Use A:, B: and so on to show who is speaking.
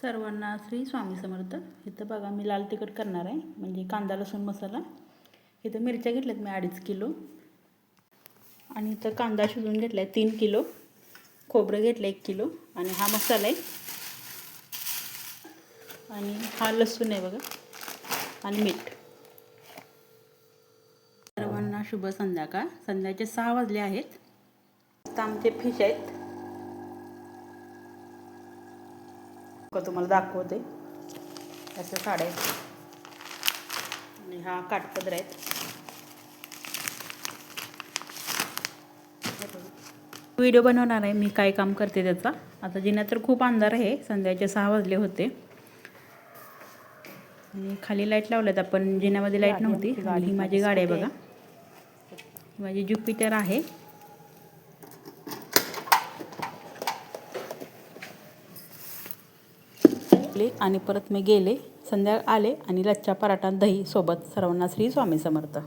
A: सर्वांना श्री स्वामी समर्थ. इथं बघा मी लाल तिखट करणार आहे, म्हणजे कांदा लसूण मसाला. इथं मिरच्या घेतल्यात मी 2.5 किलो, आणि इथं कांदा शिजवून घेतला आहे 3 किलो, खोबरं घेतलं 1 किलो, आणि हा मसाला आहे, आणि हा लसूण आहे बघा, आणि मीठ. सर्वांना शुभ संध्याकाळ. संध्याचे 6 वाजले आहेत. आता आमचे फिश आहेत, तुम्हाला दाखवते. अशा साड्या आहेत, आणि हा काठपदर आहेत. व्हिडिओ बनवणार आहे मी काय काम करते त्याचा. आता जिन्यात तर खूप अंधार आहे, संध्याचे 6 वाजले होते, आणि खाली लाईट लावल्यात आपण. जिन्यामध्ये लाईट नव्हती. आणि ही माझी गाडी आहे बघा, माझी ज्युपिटर आहे. आणि परत मी गेले, संध्याकाळ आले, आणि लच्छा पराठा दही सोबत. सर्वांना श्री स्वामी समर्थ.